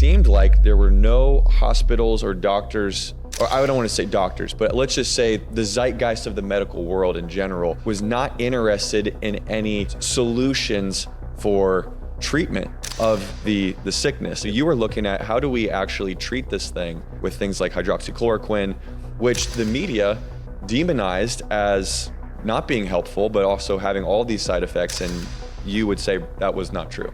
seemed like there were no hospitals or doctors, or I don't want to say doctors, but let's just say the zeitgeist of the medical world in general was not interested in any solutions for treatment of the sickness. So you were looking at how do we actually treat this thing with things like hydroxychloroquine, which the media demonized as not being helpful, but also having all these side effects, and you would say that was not true.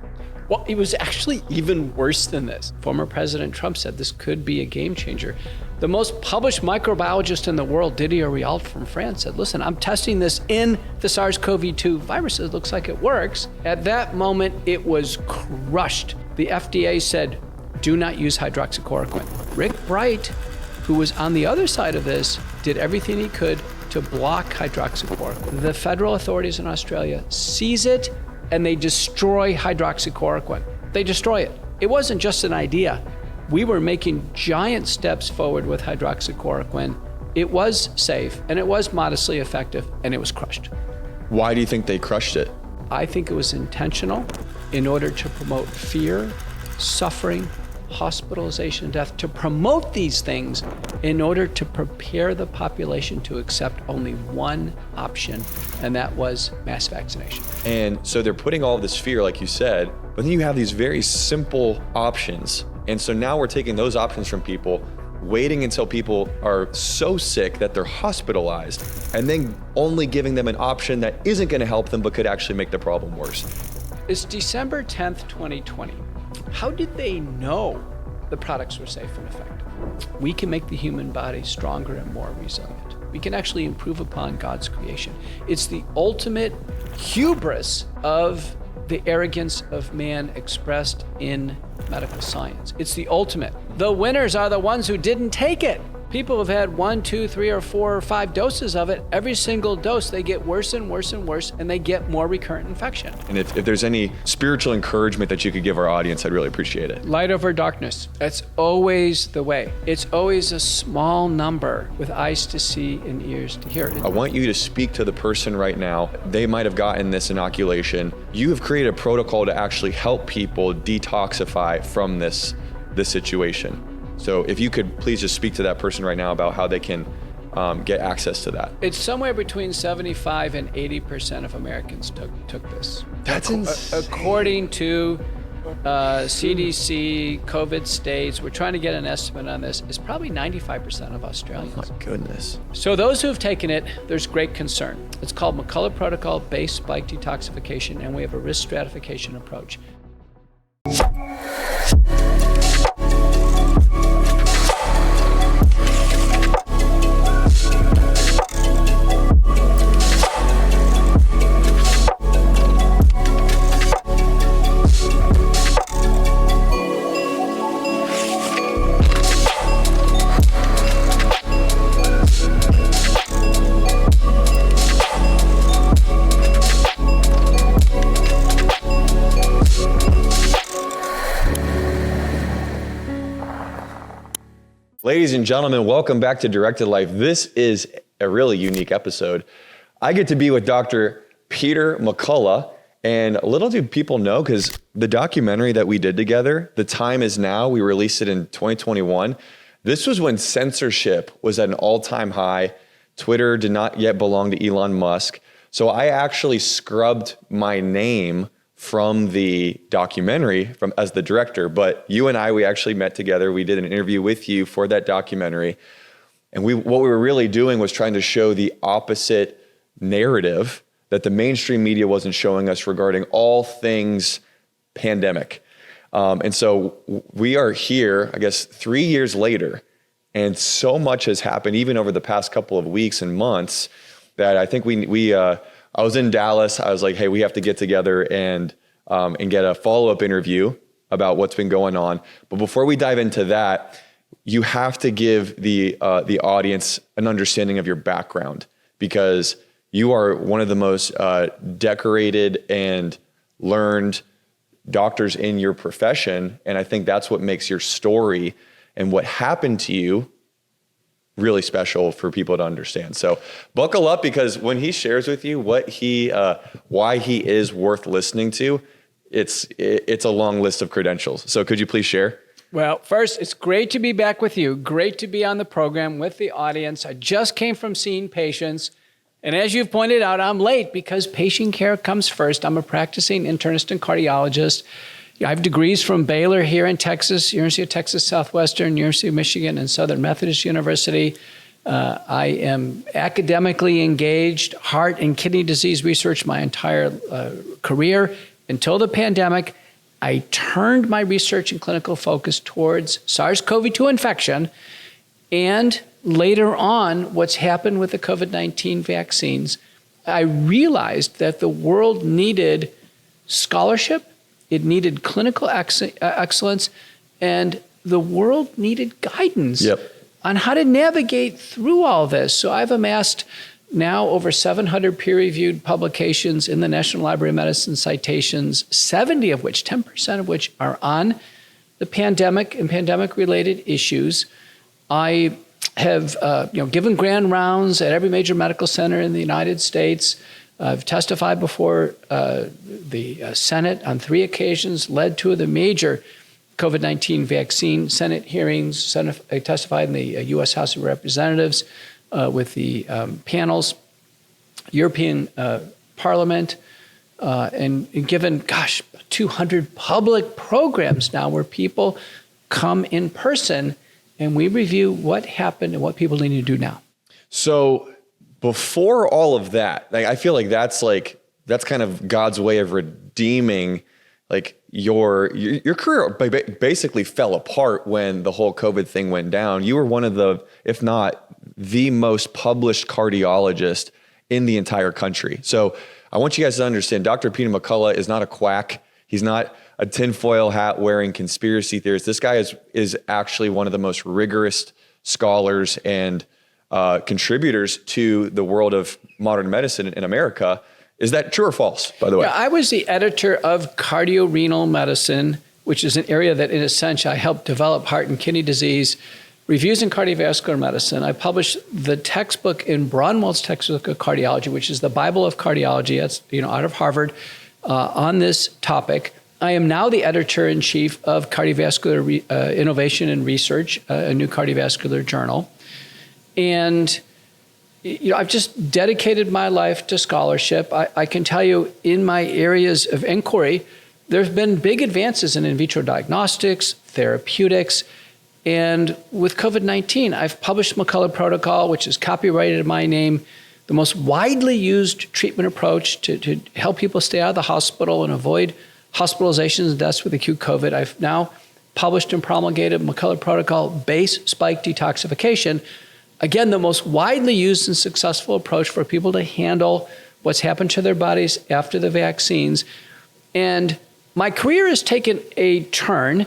Well, it was actually even worse than this. Former President Trump said this could be a game changer. The most published microbiologist in the world, Didier Riault from France, said, listen, I'm testing this in the SARS-CoV-2 virus. It looks like it works. At that moment, it was crushed. The FDA said, do not use hydroxychloroquine. Rick Bright, who was on the other side of this, did everything he could to block hydroxychloroquine. The federal authorities in Australia seize it and they destroy hydroxychloroquine. They destroy it. It wasn't just an idea. We were making giant steps forward with hydroxychloroquine. It was safe and it was modestly effective and it was crushed. Why do you think they crushed it? I think it was intentional in order to promote fear, suffering, hospitalization, and death, to promote these things in order to prepare the population to accept only one option, and that was mass vaccination. And so they're putting all of this fear, like you said, but then you have these very simple options. And so now we're taking those options from people, waiting until people are so sick that they're hospitalized, and then only giving them an option that isn't going to help them but could actually make the problem worse. It's December 10th, 2020. How did they know the products were safe and effective? We can make the human body stronger and more resilient. We can actually improve upon God's creation. It's the ultimate hubris of the arrogance of man expressed in medical science. It's the ultimate. The winners are the ones who didn't take it. People have had 1, 2, 3, or 4 or 5 doses of it. Every single dose, they get worse and worse and worse, and they get more recurrent infection. And if there's any spiritual encouragement that you could give our audience, I'd really appreciate it. Light over darkness. That's always the way. It's always a small number with eyes to see and ears to hear. I want you to speak to the person right now. They might have gotten this inoculation. You have created a protocol to actually help people detoxify from this situation. So if you could please just speak to that person right now about how they can get access to that. It's somewhere between 75 and 80% of Americans took this. That's insane. According to CDC, COVID states, we're trying to get an estimate on this, it's probably 95% of Australians. Oh my goodness. So those who have taken it, there's great concern. It's called McCullough protocol-based spike detoxification, and we have a risk stratification approach. Ladies and gentlemen, welcome back to Directed Life. This is a really unique episode. I get to be with Dr. Peter McCullough, and little do people know, because the documentary that we did together, The Time Is Now, we released it in 2021. This was when censorship was at an all-time high. Twitter did not yet belong to Elon Musk. So I actually scrubbed my name from the documentary as the director, but you and I, we actually met together. We did an interview with you for that documentary. And what we were really doing was trying to show the opposite narrative that the mainstream media wasn't showing us regarding all things pandemic. And so we are here, I guess, 3 years later, and so much has happened even over the past couple of weeks and months that I think I was in Dallas. I was like, hey, we have to get together and get a follow-up interview about what's been going on. But before we dive into that, you have to give the audience an understanding of your background, because you are one of the most decorated and learned doctors in your profession. And I think that's what makes your story and what happened to you really special for people to understand. So buckle up, because when he shares with you why he is worth listening to, it's a long list of credentials. So could you please share? Well, first, it's great to be back with you. Great to be on the program with the audience. I just came from seeing patients. And as you've pointed out, I'm late because patient care comes first. I'm a practicing internist and cardiologist. I have degrees from Baylor here in Texas, University of Texas Southwestern, University of Michigan, and Southern Methodist University. I am academically engaged, heart and kidney disease research my entire career. Until the pandemic, I turned my research and clinical focus towards SARS-CoV-2 infection, and later on, what's happened with the COVID-19 vaccines. I realized that the world needed scholarship, it needed clinical excellence, and the world needed guidance on how to navigate through all this. So I've amassed now over 700 peer-reviewed publications in the National Library of Medicine citations, 70 of which, 10% of which are on the pandemic and pandemic-related issues. I have given grand rounds at every major medical center in the United States. I've testified before the Senate on 3 occasions, led 2 of the major COVID-19 vaccine Senate hearings. I testified in the U.S. House of Representatives with the panels, European Parliament, and given, 200 public programs now where people come in person and we review what happened and what people need to do now. So before all of that, I feel like that's kind of God's way of redeeming your career basically fell apart when the whole COVID thing went down. You were one of the, if not the most published cardiologist in the entire country. So I want you guys to understand, Dr. Peter McCullough is not a quack. He's not a tinfoil hat wearing conspiracy theorist. This guy is actually one of the most rigorous scholars and contributors to the world of modern medicine in America. Is that true or false, by the way? Yeah, I was the editor of Cardiorenal Medicine, which is an area that, in a sense, I helped develop heart and kidney disease, reviews in cardiovascular medicine. I published the textbook in Braunwald's Textbook of Cardiology, which is the Bible of cardiology. That's out of Harvard on this topic. I am now the editor-in-chief of Cardiovascular Innovation and Research, a new cardiovascular journal. And I've just dedicated my life to scholarship. I can tell you in my areas of inquiry, there's been big advances in vitro diagnostics, therapeutics, and with COVID-19, I've published McCullough Protocol, which is copyrighted in my name, the most widely used treatment approach to help people stay out of the hospital and avoid hospitalizations and deaths with acute COVID. I've now published and promulgated McCullough Protocol base spike detoxification. Again, the most widely used and successful approach for people to handle what's happened to their bodies after the vaccines. And my career has taken a turn,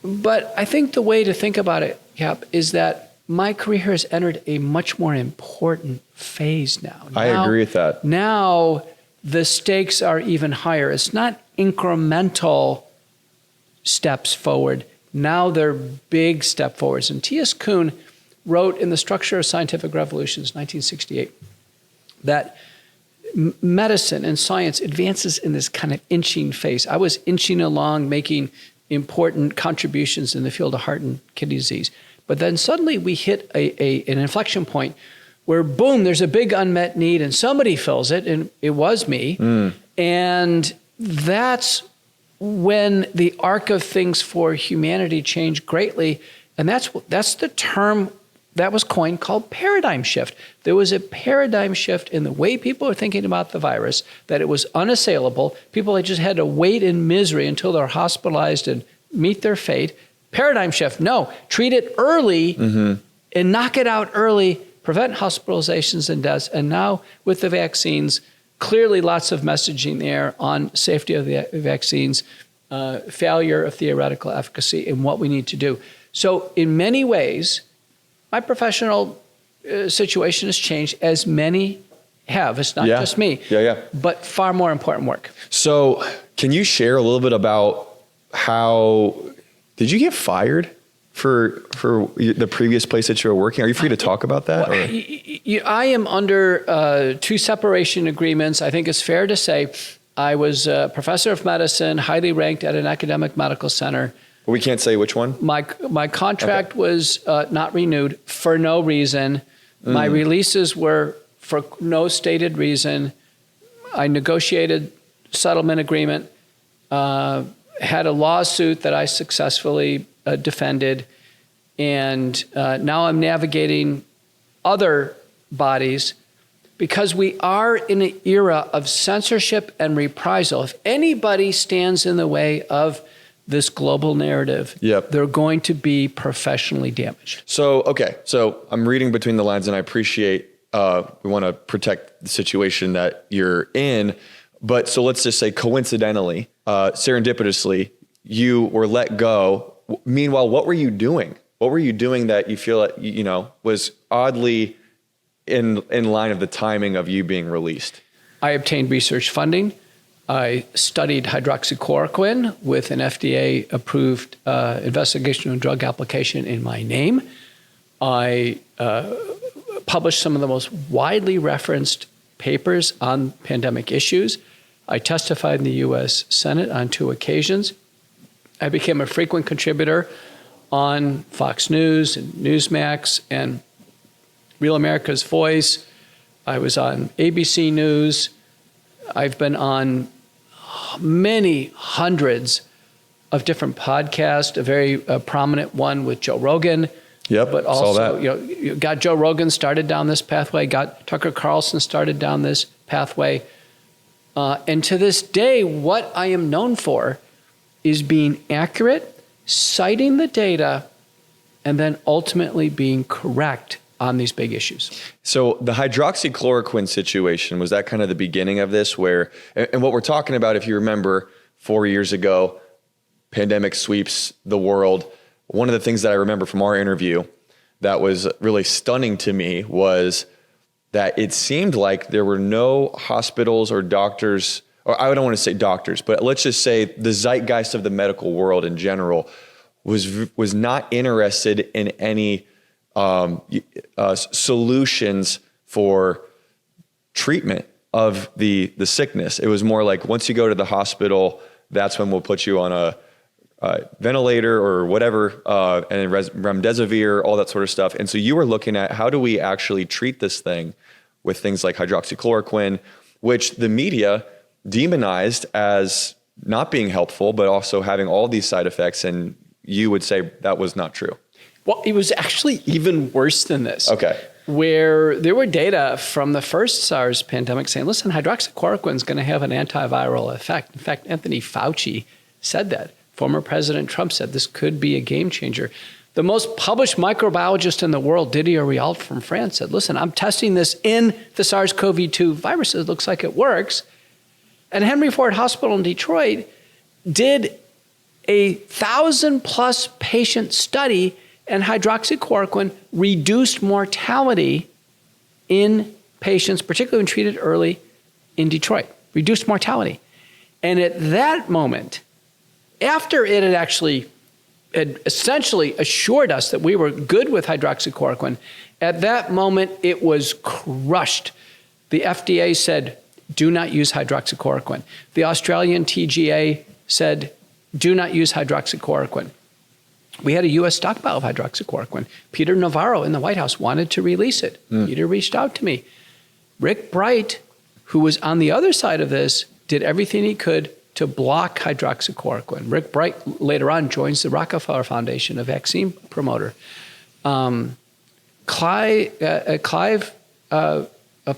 but I think the way to think about it, Kap, is that my career has entered a much more important phase now. I agree with that. Now the stakes are even higher. It's not incremental steps forward. Now they're big step forwards. And T.S. Kuhn wrote in The Structure of Scientific Revolutions, 1968, that medicine and science advances in this kind of inching phase. I was inching along, making important contributions in the field of heart and kidney disease. But then suddenly we hit an inflection point where, boom, there's a big unmet need and somebody fills it, and it was me. And that's when the arc of things for humanity changed greatly. And that's the term that was coined called paradigm shift. There was a paradigm shift in the way people were thinking about the virus, that it was unassailable. People just had to wait in misery until they're hospitalized and meet their fate. Paradigm shift, no, treat it early and knock it out early, prevent hospitalizations and deaths. And now with the vaccines, clearly lots of messaging there on safety of the vaccines, failure of theoretical efficacy, and what we need to do. So in many ways, my professional situation has changed, as many have. It's not just me, but far more important work. So can you share a little bit about how, did you get fired for the previous place that you were working? Are you free to talk about that? I am under 2 separation agreements. I think it's fair to say I was a professor of medicine, highly ranked at an academic medical center. We can't say which one? My contract was not renewed for no reason. My releases were for no stated reason. I negotiated settlement agreement, had a lawsuit that I successfully defended, and now I'm navigating other bodies because we are in an era of censorship and reprisal. If anybody stands in the way of this global narrative, they're going to be professionally damaged. So, okay. So I'm reading between the lines, and I appreciate, we want to protect the situation that you're in. But so let's just say coincidentally, serendipitously, you were let go. Meanwhile, what were you doing? What were you doing that you feel like, was oddly in line of the timing of you being released? I obtained research funding. I studied hydroxychloroquine with an FDA-approved investigational drug application in my name. I published some of the most widely referenced papers on pandemic issues. I testified in the U.S. Senate on 2 occasions. I became a frequent contributor on Fox News and Newsmax and Real America's Voice. I was on ABC News. I've been on many hundreds of different podcasts, a very prominent one with Joe Rogan. Yep, but also, saw that. You got Joe Rogan started down this pathway, got Tucker Carlson started down this pathway. And to this day, what I am known for is being accurate, citing the data, and then ultimately being correct on these big issues. So the hydroxychloroquine situation, was that kind of the beginning of this where, and what we're talking about, if you remember 4 years ago, pandemic sweeps the world. One of the things that I remember from our interview that was really stunning to me was that it seemed like there were no hospitals or doctors, or I don't want to say doctors, but let's just say the zeitgeist of the medical world in general was not interested in any solutions for treatment of the sickness. It was more like, once you go to the hospital, that's when we'll put you on a ventilator or whatever, and Remdesivir, all that sort of stuff. And so you were looking at, how do we actually treat this thing with things like hydroxychloroquine, which the media demonized as not being helpful, but also having all these side effects. And you would say that was not true. Well, it was actually even worse than this. Okay. Where there were data from the first SARS pandemic saying, listen, hydroxychloroquine is going to have an antiviral effect. In fact, Anthony Fauci said that. Former President Trump said this could be a game changer. The most published microbiologist in the world, Didier Rialt from France, said, listen, I'm testing this in the SARS-CoV-2 virus. It looks like it works. And Henry Ford Hospital in Detroit did a 1,000+ patient study, and hydroxychloroquine reduced mortality in patients, particularly when treated early in Detroit, reduced mortality. And at that moment, after it had essentially assured us that we were good with hydroxychloroquine, at that moment it was crushed. The FDA said, do not use hydroxychloroquine. The Australian TGA said, do not use hydroxychloroquine. We had a U.S. stockpile of hydroxychloroquine. Peter Navarro in the White House wanted to release it. Peter reached out to me. Rick Bright, who was on the other side of this, did everything he could to block hydroxychloroquine. Rick Bright later on joins the Rockefeller Foundation, a vaccine promoter. Clive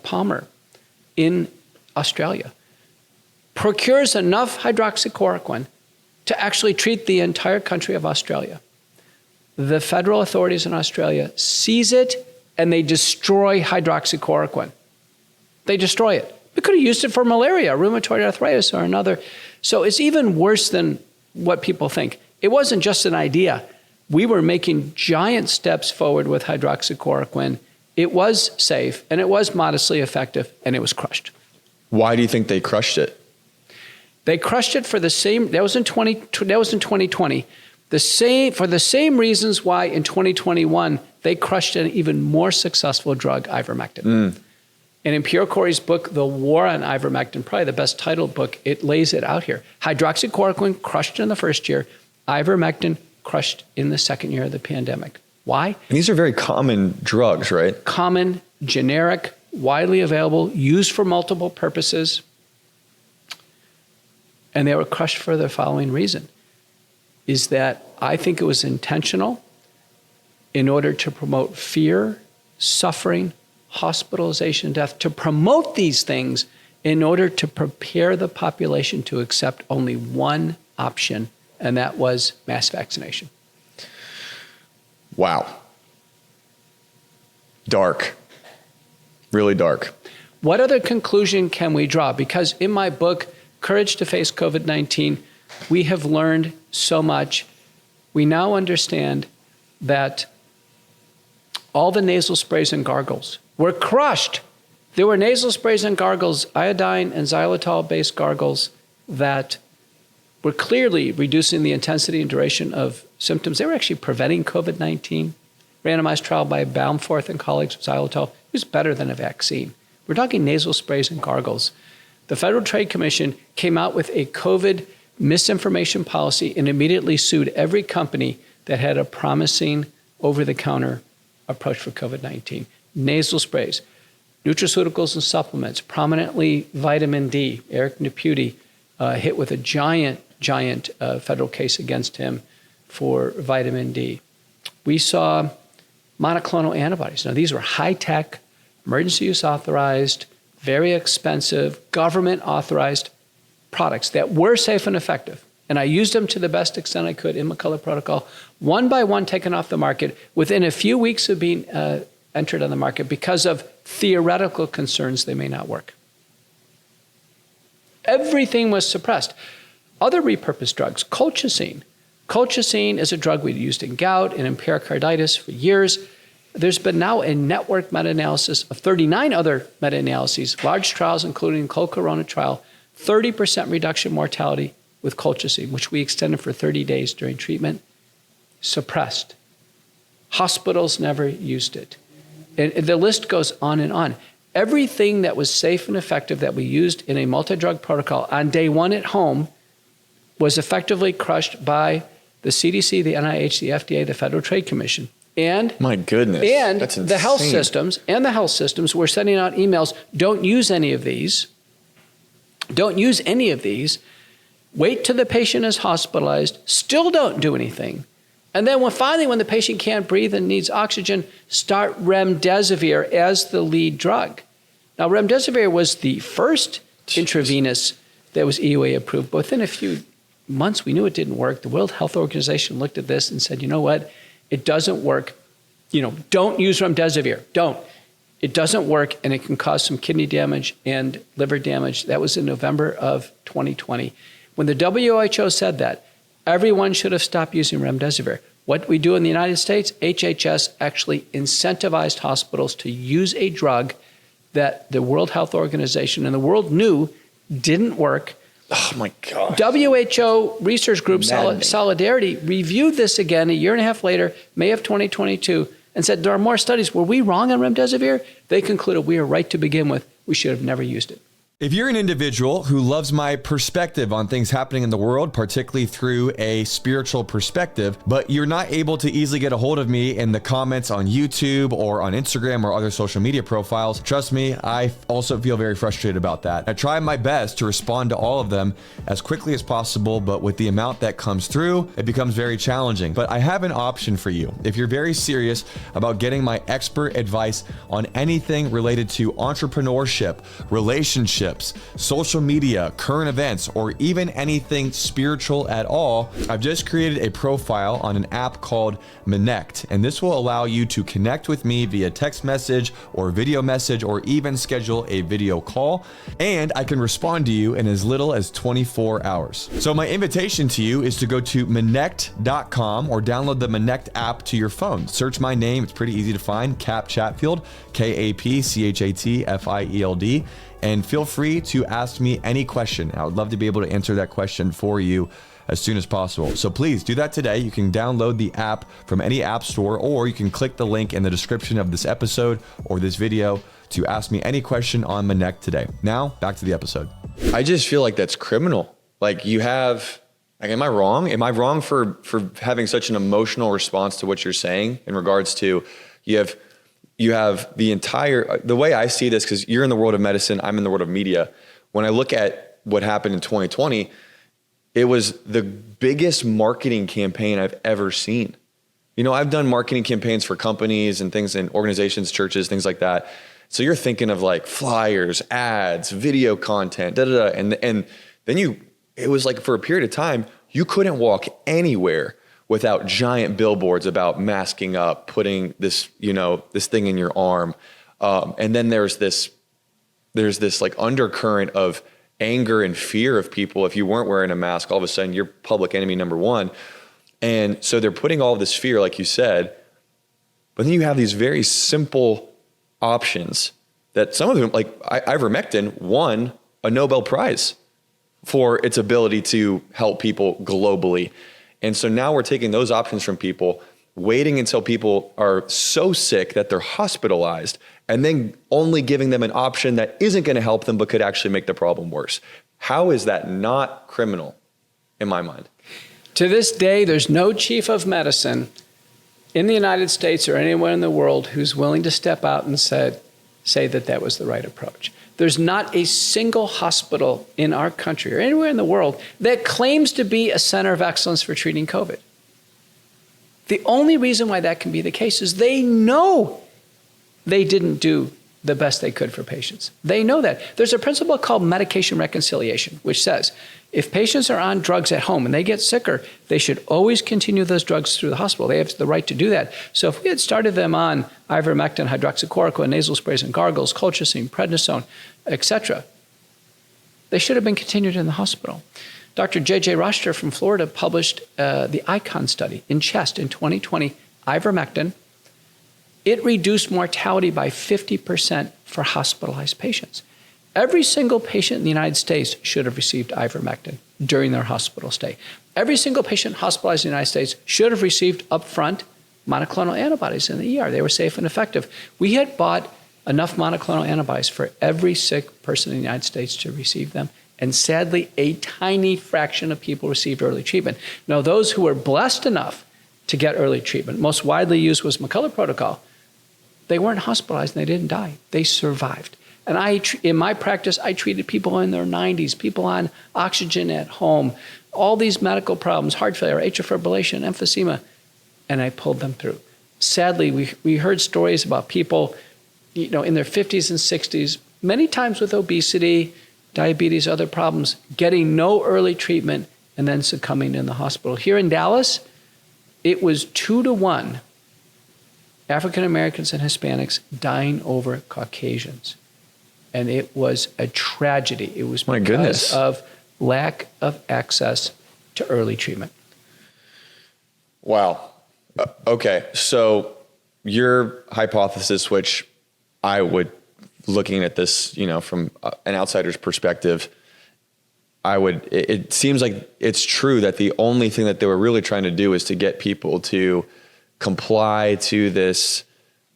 Palmer in Australia procures enough hydroxychloroquine to actually treat the entire country of Australia. The federal authorities in Australia seize it and they destroy hydroxychloroquine. They destroy it. We could have used it for malaria, rheumatoid arthritis, or another. So it's even worse than what people think. It wasn't just an idea. We were making giant steps forward with hydroxychloroquine. It was safe, and it was modestly effective, and it was crushed. Why do you think they crushed it? They crushed it for the same, that was in 2020, for the same reasons why in 2021 they crushed an even more successful drug, ivermectin. And in Pierre Corey's book, The War on Ivermectin, probably the best titled book, it lays it out here. Hydroxychloroquine crushed in the first year. Ivermectin crushed in the second year of the pandemic. Why? And these are very common drugs, right? Common, generic, widely available, used for multiple purposes. And they were crushed for the following reason, is that I think it was intentional in order to promote fear, suffering, hospitalization, death, to promote these things in order to prepare the population to accept only one option, and that was mass vaccination. Wow. Dark. Really dark. What other conclusion can we draw? Because in my book, Courage to Face COVID-19, we have learned so much. We now understand that all the nasal sprays and gargles were crushed. There were nasal sprays and gargles, iodine and xylitol-based gargles that were clearly reducing the intensity and duration of symptoms. They were actually preventing COVID-19. Randomized trial by Baumforth and colleagues with xylitol. It was better than a vaccine. We're talking nasal sprays and gargles. The Federal Trade Commission came out with a COVID misinformation policy and immediately sued every company that had a promising over-the-counter approach for COVID-19. Nasal sprays, nutraceuticals and supplements, prominently vitamin D. Eric Naputi hit with a giant federal case against him for vitamin D. We saw monoclonal antibodies. Now, these were high-tech, emergency use authorized, very expensive, government authorized products that were safe and effective. And I used them to the best extent I could in McCullough protocol, one by one taken off the market within a few weeks of being entered on the market because of theoretical concerns they may not work. Everything was suppressed. Other repurposed drugs, colchicine. Colchicine is a drug we used in gout and in pericarditis for years. There's been now a network meta-analysis of 39 other meta-analyses, large trials, including the Corona trial, 30% reduction in mortality with colchicine, which we extended for 30 days during treatment, suppressed. Hospitals never used it. And the list goes on and on. Everything that was safe and effective that we used in a multi-drug protocol on day one at home was effectively crushed by the CDC, the NIH, the FDA, the Federal Trade Commission. And my goodness, and that's the health insane. systems were sending out emails, don't use any of these. Don't use any of these. Wait till the patient is hospitalized. Still don't do anything. And then when the patient can't breathe and needs oxygen, start Remdesivir as the lead drug. Now, Remdesivir was the first intravenous that was EUA approved. But within a few months, we knew it didn't work. The World Health Organization looked at this and said, you know what? It doesn't work. Don't use Remdesivir. Don't. It doesn't work, and it can cause some kidney damage and liver damage. That was in November of 2020. When the WHO said that, everyone should have stopped using Remdesivir. What we do in the United States, HHS actually incentivized hospitals to use a drug that the World Health Organization and the world knew didn't work. Oh my God. WHO research group Solidarity reviewed this again a year and a half later, May of 2022, and said there are more studies. Were we wrong on Remdesivir? They concluded we are right to begin with. We should have never used it. If you're an individual who loves my perspective on things happening in the world, particularly through a spiritual perspective, but you're not able to easily get a hold of me in the comments on YouTube or on Instagram or other social media profiles, trust me, I also feel very frustrated about that. I try my best to respond to all of them as quickly as possible, but with the amount that comes through, it becomes very challenging. But I have an option for you. If you're very serious about getting my expert advice on anything related to entrepreneurship, relationships, social media, current events, or even anything spiritual at all, I've just created a profile on an app called Connect, and this will allow you to connect with me via text message or video message, or even schedule a video call, and I can respond to you in as little as 24 hours. So my invitation to you is to go to Connect.com or download the Connect app to your phone. Search my name, it's pretty easy to find, Kap Chatfield, KAPCHATFIELD. And feel free to ask me any question. I would love to be able to answer that question for you as soon as possible. So please do that today. You can download the app from any app store, or you can click the link in the description of this episode or this video to ask me any question on Connect today. Now, back to the episode. I just feel like that's criminal. Like, you have Like, am I wrong? Am I wrong for having such an emotional response to what you're saying in regards to you have the way I see this, because you're in the world of medicine, I'm in the world of media. When I look at what happened in 2020, it was the biggest marketing campaign I've ever seen. You know, I've done marketing campaigns for companies and things and organizations, churches, things like that. So you're thinking of like flyers, ads, video content, and then it was like for a period of time, you couldn't walk anywhere without giant billboards about masking up, putting this, this thing in your arm. And then there's this like undercurrent of anger and fear of people. If you weren't wearing a mask, all of a sudden you're public enemy number one. And so they're putting all of this fear, like you said, but then you have these very simple options that some of them, like ivermectin, won a Nobel Prize for its ability to help people globally. And so now we're taking those options from people, waiting until people are so sick that they're hospitalized, and then only giving them an option that isn't going to help them but could actually make the problem worse. How is that not criminal in my mind? To this day, there's no chief of medicine in the United States or anywhere in the world who's willing to step out and say that was the right approach. There's not a single hospital in our country or anywhere in the world that claims to be a center of excellence for treating COVID. The only reason why that can be the case is they know they didn't do the best they could for patients. They know that. There's a principle called medication reconciliation, which says if patients are on drugs at home and they get sicker, they should always continue those drugs through the hospital. They have the right to do that. So if we had started them on ivermectin, hydroxychloroquine, nasal sprays and gargles, colchicine, prednisone, etc., they should have been continued in the hospital. Dr. J.J. Roster from Florida published the ICON study in chest in 2020, ivermectin. It reduced mortality by 50% for hospitalized patients. Every single patient in the United States should have received ivermectin during their hospital stay. Every single patient hospitalized in the United States should have received upfront monoclonal antibodies in the ER. They were safe and effective. We had bought enough monoclonal antibodies for every sick person in the United States to receive them. And sadly, a tiny fraction of people received early treatment. Now, those who were blessed enough to get early treatment, most widely used was McCullough protocol. They weren't hospitalized and they didn't die. They survived. And in my practice, I treated people in their 90s, people on oxygen at home, all these medical problems, heart failure, atrial fibrillation, emphysema, and I pulled them through. Sadly, we heard stories about people, in their 50s and 60s, many times with obesity, diabetes, other problems, getting no early treatment and then succumbing in the hospital. Here in Dallas, it was 2-to-1 African Americans and Hispanics dying over Caucasians. And it was a tragedy. It was because of lack of access to early treatment. Wow. Okay. So your hypothesis, which I would, looking at this, from an outsider's perspective, it seems like it's true that the only thing that they were really trying to do is to get people to comply to this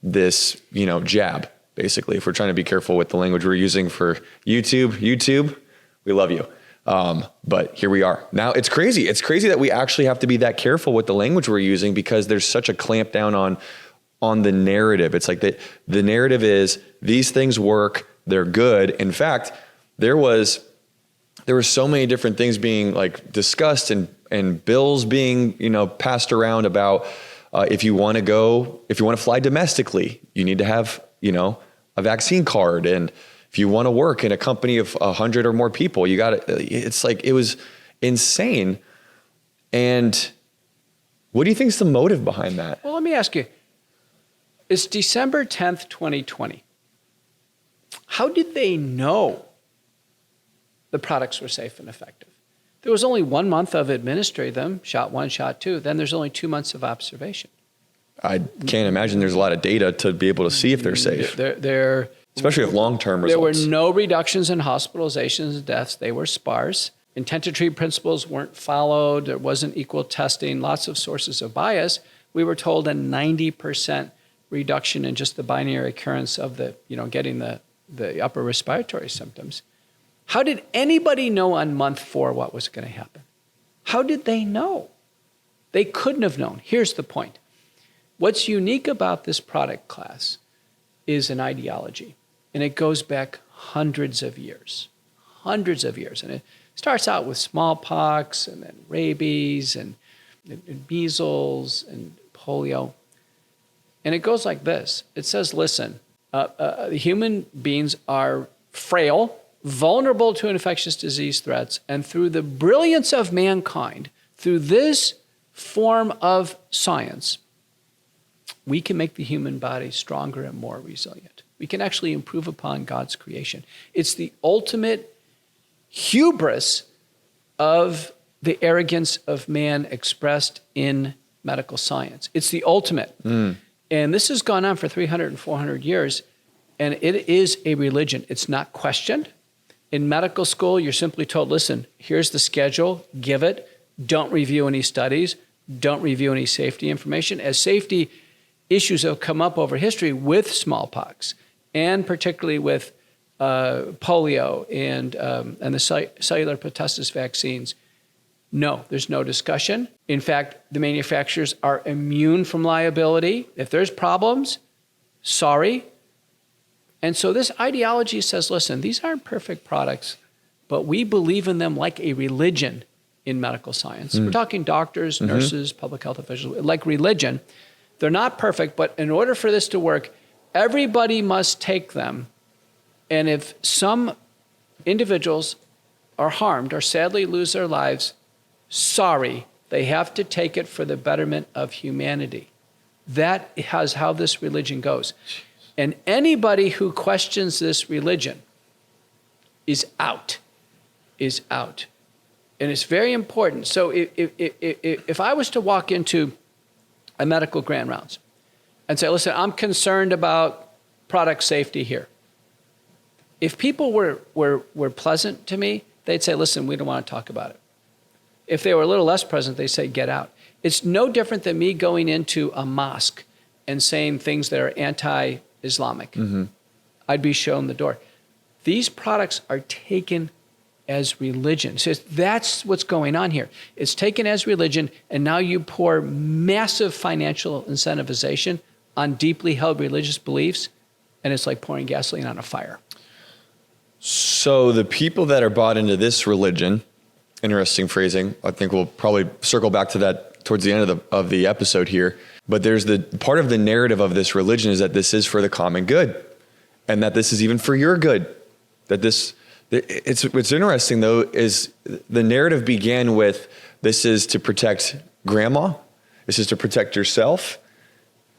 jab, basically. If we're trying to be careful with the language we're using for YouTube, we love you. But here we are. Now it's crazy. It's crazy that we actually have to be that careful with the language we're using because there's such a clamp down on the narrative. It's like the narrative is these things work, they're good. In fact, there were so many different things being like discussed and bills being, passed around about if you want to fly domestically, you need to have, a vaccine card. And if you want to work in a company of 100 or more people, it's like, it was insane. And what do you think is the motive behind that? Well, let me ask you, it's December 10th, 2020. How did they know the products were safe and effective? There was only 1 month of administering them, shot 1, shot 2. Then there's only 2 months of observation. I can't imagine there's a lot of data to be able to see if they're safe. Especially with long-term results. There were no reductions in hospitalizations and deaths. They were sparse. Intent to treat principles weren't followed. There wasn't equal testing. Lots of sources of bias. We were told a 90% reduction in just the binary occurrence of getting the upper respiratory symptoms. How did anybody know on month 4 what was going to happen? How did they know? They couldn't have known. Here's the point. What's unique about this product class is an ideology, and it goes back hundreds of years. And it starts out with smallpox, and then rabies, and measles, and polio. And it goes like this. It says, listen, human beings are frail, vulnerable to infectious disease threats, and through the brilliance of mankind, through this form of science, we can make the human body stronger and more resilient. We can actually improve upon God's creation. It's the ultimate hubris of the arrogance of man expressed in medical science. It's the ultimate. And this has gone on for 300 and 400 years, and it is a religion. It's not questioned. In medical school, you're simply told, listen, here's the schedule, give it. Don't review any studies. Don't review any safety information. As safety issues have come up over history with smallpox, and particularly with polio and the cellular pertussis vaccines, no, there's no discussion. In fact, the manufacturers are immune from liability. If there's problems, sorry. And so this ideology says, listen, these aren't perfect products, but we believe in them like a religion in medical science. We're talking doctors, nurses, public health officials, like religion. They're not perfect, but in order for this to work, everybody must take them. And if some individuals are harmed or sadly lose their lives, sorry, they have to take it for the betterment of humanity. That is how this religion goes. And anybody who questions this religion is out. And it's very important. So if I was to walk into a medical grand rounds and say, listen, I'm concerned about product safety here. If people were pleasant to me, they'd say, listen, we don't want to talk about it. If they were a little less present, they say, get out. It's no different than me going into a mosque and saying things that are anti-Islamic. I'd be shown the door. These products are taken as religion. So that's what's going on here. It's taken as religion, and now you pour massive financial incentivization on deeply held religious beliefs, and it's like pouring gasoline on a fire. So the people that are bought into this religion, interesting phrasing, I think we'll probably circle back to that towards the end of the episode here, but there's the part of the narrative of this religion is that this is for the common good, and that this is even for your good. That this, what's interesting though is the narrative began with, this is to protect grandma, this is to protect yourself.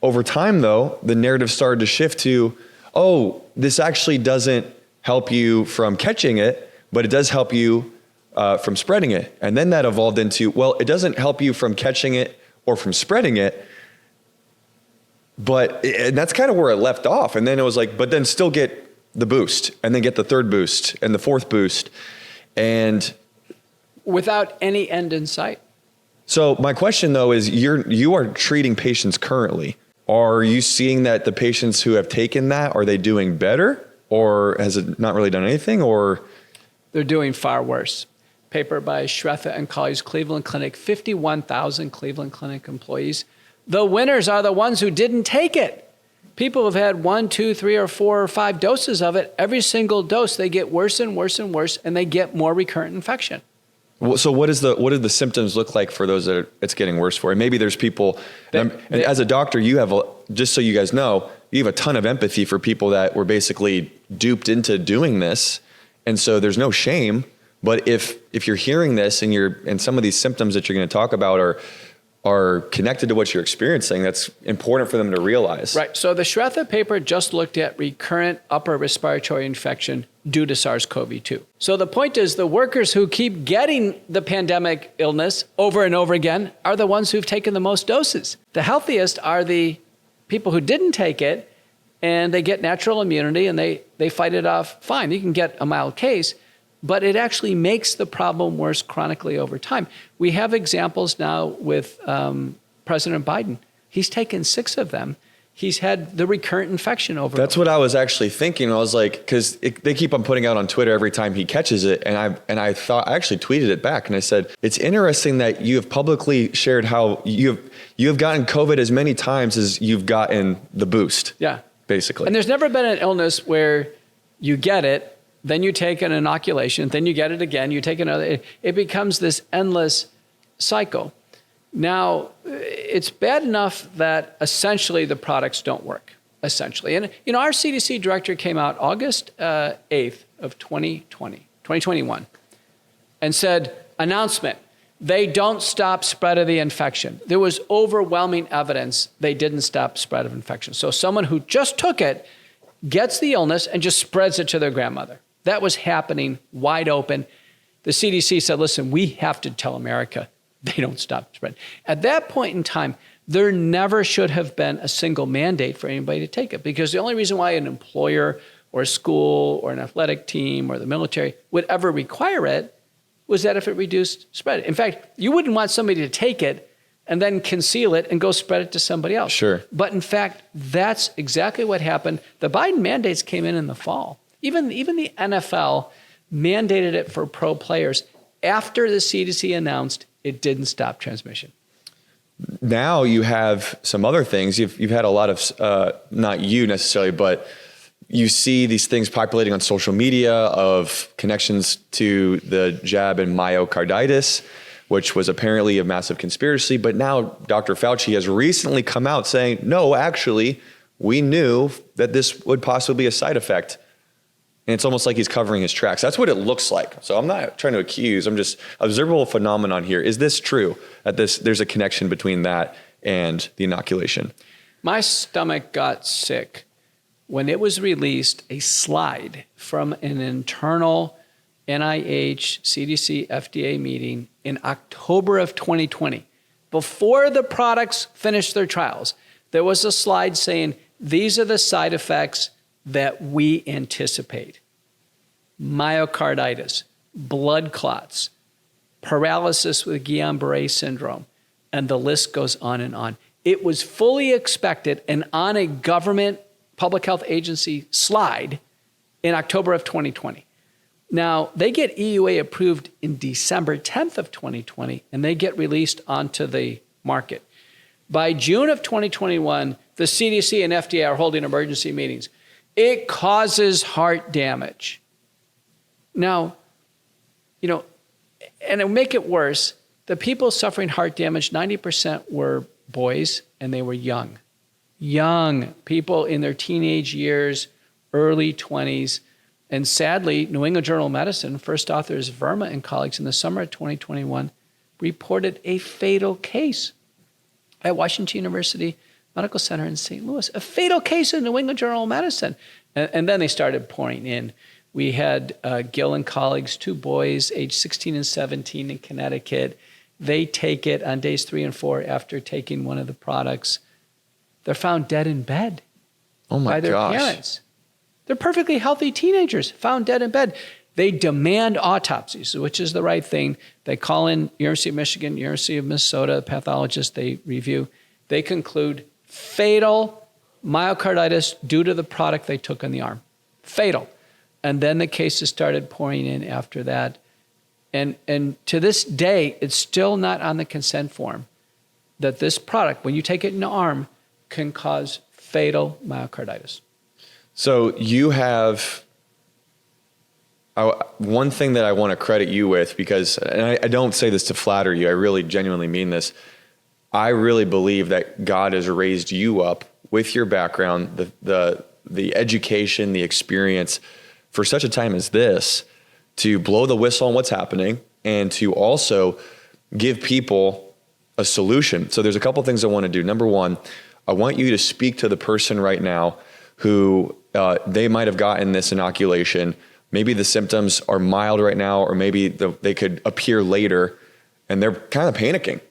Over time though, the narrative started to shift to, oh, this actually doesn't help you from catching it, but it does help you from spreading it. And then that evolved into, well, it doesn't help you from catching it or from spreading it, and that's kind of where it left off. And then it was like, but then still get the boost, and then get the third boost and the fourth boost. And without any end in sight. So my question though is, you are treating patients currently. Are you seeing that the patients who have taken that, are they doing better, or has it not really done anything, or? They're doing far worse. Paper by Shretha and colleagues, Cleveland Clinic, 51,000 Cleveland Clinic employees. The winners are the ones who didn't take it. People have had 1, 2, 3, or 4, or 5 doses of it. Every single dose, they get worse and worse and worse, and they get more recurrent infection. So what do the symptoms look like for those that it's getting worse for? And maybe there's people, and as a doctor, you have, just so you guys know, you have a ton of empathy for people that were basically duped into doing this. And so there's no shame. But if you're hearing this and some of these symptoms that you're going to talk about are connected to what you're experiencing, that's important for them to realize. Right. So the Shretha paper just looked at recurrent upper respiratory infection due to SARS-CoV-2. So the point is, the workers who keep getting the pandemic illness over and over again are the ones who've taken the most doses. The healthiest are the people who didn't take it, and they get natural immunity and they fight it off fine. You can get a mild case, but it actually makes the problem worse chronically over time. We have examples now with President Biden. He's taken 6 of them, he's had the recurrent infection over. That's what I was actually thinking. I was like, because they keep on putting out on Twitter every time he catches it, and I thought, I actually tweeted it back, and I said, it's interesting that you have publicly shared how you have gotten COVID as many times as you've gotten the boost. Yeah, basically. And there's never been an illness where you get it, then you take an inoculation, then you get it again, you take another. It becomes this endless cycle. Now, it's bad enough that essentially the products don't work, essentially. And, our CDC director came out August 8th of 2021, and said, announcement, they don't stop spread of the infection. There was overwhelming evidence they didn't stop spread of infection. So someone who just took it gets the illness and just spreads it to their grandmother. That was happening wide open. The CDC said, listen, we have to tell America they don't stop spreading. At that point in time, there never should have been a single mandate for anybody to take it, because the only reason why an employer or a school or an athletic team or the military would ever require it was that if it reduced spread. In fact, you wouldn't want somebody to take it and then conceal it and go spread it to somebody else. Sure. But in fact, that's exactly what happened. The Biden mandates came in the fall. Even the NFL mandated it for pro players after the CDC announced it didn't stop transmission. Now you have some other things. You've had a lot of, not you necessarily, but you see these things populating on social media of connections to the jab and myocarditis, which was apparently a massive conspiracy. But now Dr. Fauci has recently come out saying, no, actually, we knew that this would possibly be a side effect. And it's almost like he's covering his tracks. That's what it looks like. So I'm not trying to accuse. I'm just observable phenomenon here. Is this true that there's a connection between that and the inoculation? My stomach got sick when it was released, a slide from an internal NIH, CDC, FDA meeting in October of 2020. Before the products finished their trials, there was a slide saying, these are the side effects that we anticipate: myocarditis, blood clots, paralysis with Guillain-Barré syndrome, and the list goes on and on. It was fully expected and on a government public health agency slide in October of 2020. Now, they get EUA approved in December 10th of 2020, and they get released onto the market. By June of 2021, the CDC and FDA are holding emergency meetings. It causes heart damage. Now, and to make it worse, the people suffering heart damage, 90% were boys, and they were young. Young people in their teenage years, early 20s. And sadly, New England Journal of Medicine, first authors Verma and colleagues in the summer of 2021 reported a fatal case at Washington University Medical Center in St. Louis, a fatal case in New England Journal of Medicine. And then they started pouring in. We had Gil and colleagues, 2 boys, aged 16 and 17 in Connecticut. They take it on days 3 and 4 after taking one of the products. They're found dead in bed by their parents. They're perfectly healthy teenagers found dead in bed. They demand autopsies, which is the right thing. They call in University of Michigan, University of Minnesota, pathologists, they review. They conclude fatal myocarditis due to the product they took in the arm. Fatal. And then the cases started pouring in after that. And to this day, it's still not on the consent form that this product, when you take it in the arm, can cause fatal myocarditis. So you have one thing that I want to credit you with, because, and I don't say this to flatter you, I really genuinely mean this. I really believe that God has raised you up with your background, the education, the experience for such a time as this, to blow the whistle on what's happening and to also give people a solution. So there's a couple things I want to do. Number one, I want you to speak to the person right now who they might have gotten this inoculation. Maybe the symptoms are mild right now, or maybe they could appear later and they're kind of panicking.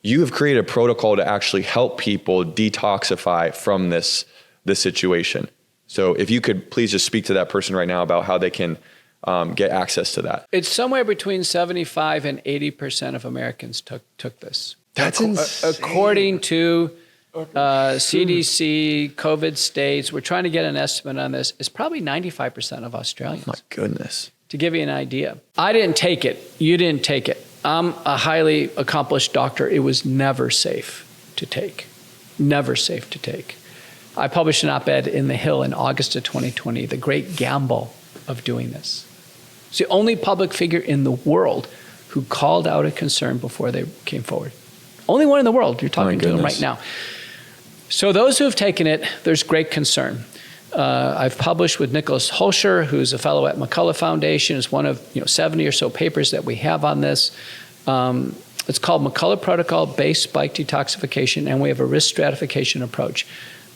You have created a protocol to actually help people detoxify from this situation. So if you could please just speak to that person right now about how they can get access to that. It's somewhere between 75 and 80% of Americans took this. That's insane. According to CDC, COVID states, we're trying to get an estimate on this, is probably 95% of Australians. My goodness. To give you an idea. I didn't take it. You didn't take it. I'm a highly accomplished doctor. It was never safe to take. Never safe to take. I published an op-ed in The Hill in August of 2020, the great gamble of doing this. It's the only public figure in the world who called out a concern before they came forward. Only one in the world. You're talking to them right now. So those who have taken it, there's great concern. I've published with Nicholas Holscher, who's a fellow at McCullough Foundation. It's one of 70 or so papers that we have on this. It's called McCullough Protocol-Based Spike Detoxification, and we have a risk stratification approach.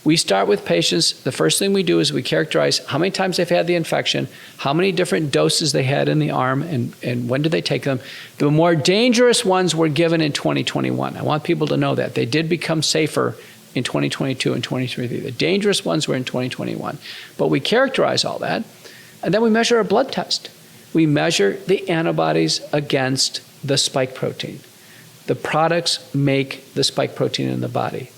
We start with patients. The first thing we do is we characterize how many times they've had the infection, how many different doses they had in the arm, and when did they take them. The more dangerous ones were given in 2021. I want people to know that. They did become safer in 2022 and 2023. The dangerous ones were in 2021. But we characterize all that, and then we measure a blood test. We measure the antibodies against the spike protein. The products make the spike protein in the body,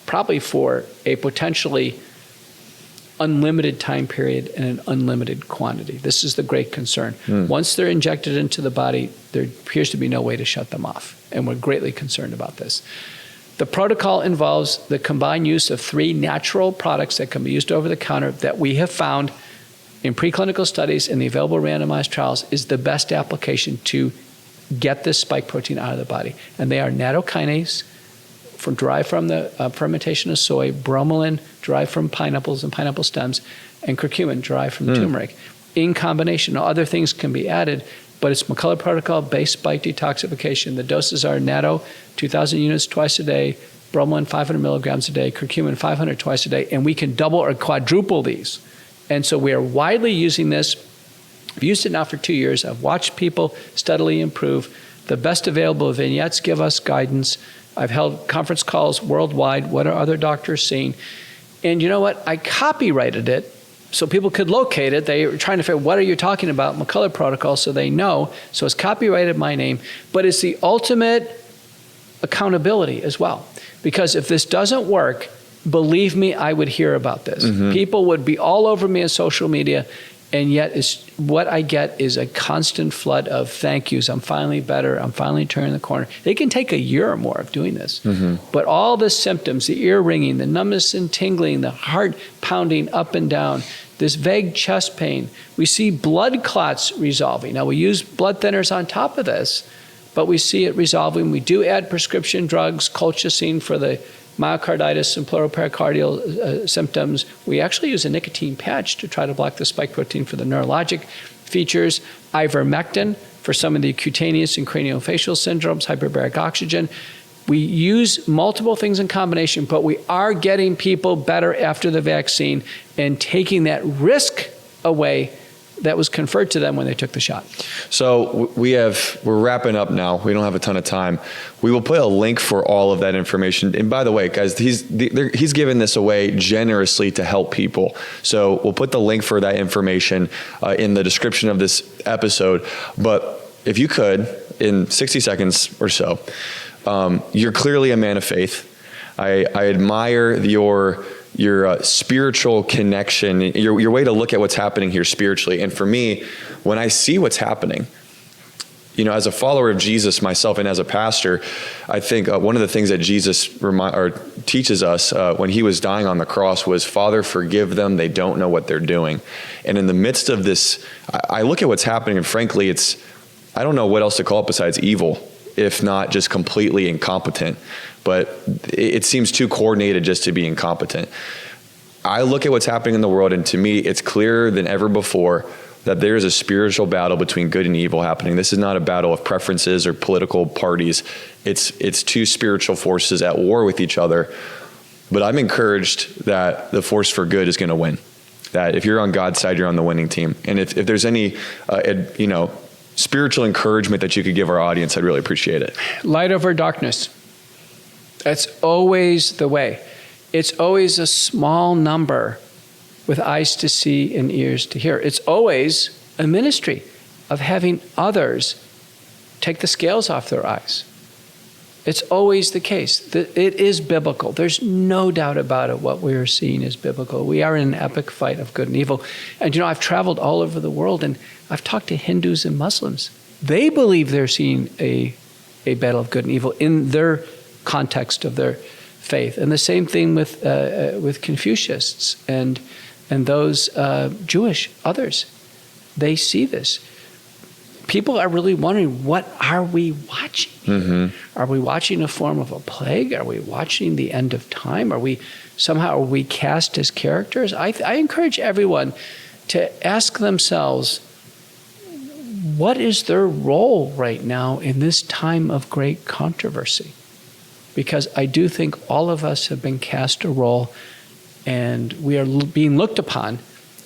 probably for a potentially unlimited time period and an unlimited quantity. This is the great concern. Once they're injected into the body, there appears to be no way to shut them off, and we're greatly concerned about this. The protocol involves the combined use of 3 natural products that can be used over the counter that we have found in preclinical studies in the available randomized trials is the best application to get this spike protein out of the body. And they are nattokinase, derived from the fermentation of soy, bromelain, derived from pineapples and pineapple stems, and curcumin, derived from turmeric. In combination, now other things can be added, but it's McCullough Protocol-based spike detoxification. The doses are natto, 2,000 units twice a day, bromelain, 500 milligrams a day, curcumin, 500 twice a day, and we can double or quadruple these. And so we are widely using this. I've used it now for 2 years. I've watched people steadily improve. The best available vignettes give us guidance. I've held conference calls worldwide. What are other doctors seeing? And you know what? I copyrighted it so people could locate it. They were trying to figure, what are you talking about? McCullough Protocol, so they know. So it's copyrighted my name. But it's the ultimate accountability as well. Because if this doesn't work, believe me, I would hear about this. People would be all over me on social media, and yet what I get is a constant flood of thank yous. I'm finally better. I'm finally turning the corner. It can take a year or more of doing this. But all the symptoms, the ear ringing, the numbness and tingling, the heart pounding up and down, this vague chest pain, we see blood clots resolving. Now, we use blood thinners on top of this, but we see it resolving. We do add prescription drugs, colchicine for the myocarditis and pleuropericardial symptoms. We actually use a nicotine patch to try to block the spike protein for the neurologic features. Ivermectin for some of the cutaneous and craniofacial syndromes, hyperbaric oxygen. We use multiple things in combination, but we are getting people better after the vaccine and taking that risk away that was conferred to them when they took the shot. So we're wrapping up now. We don't have a ton of time. We will put a link for all of that information. And by the way, guys, he's giving this away generously to help people. So we'll put the link for that information in the description of this episode. But if you could, in 60 seconds or so, you're clearly a man of faith. I admire your spiritual connection, your way to look at what's happening here spiritually. And for me, when I see what's happening, as a follower of Jesus myself and as a pastor, I think one of the things that Jesus teaches us when he was dying on the cross was, Father, forgive them. They don't know what they're doing. And in the midst of this, I look at what's happening, and frankly, I don't know what else to call it besides evil, if not just completely incompetent. But it seems too coordinated just to be incompetent. I look at what's happening in the world, and to me, it's clearer than ever before that there is a spiritual battle between good and evil happening. This is not a battle of preferences or political parties. It's two spiritual forces at war with each other. But I'm encouraged that the force for good is going to win. That if you're on God's side, you're on the winning team. And if there's any, spiritual encouragement that you could give our audience, I'd really appreciate it. Light over darkness. That's always the way. It's always a small number with eyes to see and ears to hear. It's always a ministry of having others take the scales off their eyes It's always the case. It is biblical. There's no doubt about it. What we are seeing is biblical. We are in an epic fight of good and evil. And I've traveled all over the world, and I've talked to Hindus and Muslims. They believe they're seeing a battle of good and evil in their context of their faith. And the same thing with Confucianists and those Jewish others. They see this. People are really wondering, what are we watching? Mm-hmm. Are we watching a form of a plague? Are we watching the end of time? Are we cast as characters? I encourage everyone to ask themselves, what is their role right now in this time of great controversy? Because I do think all of us have been cast a role, and we are being looked upon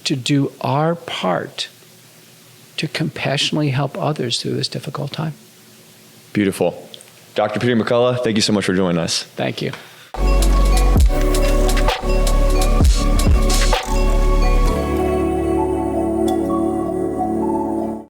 to do our part to compassionately help others through this difficult time. Beautiful. Dr. Peter McCullough, thank you so much for joining us. Thank you.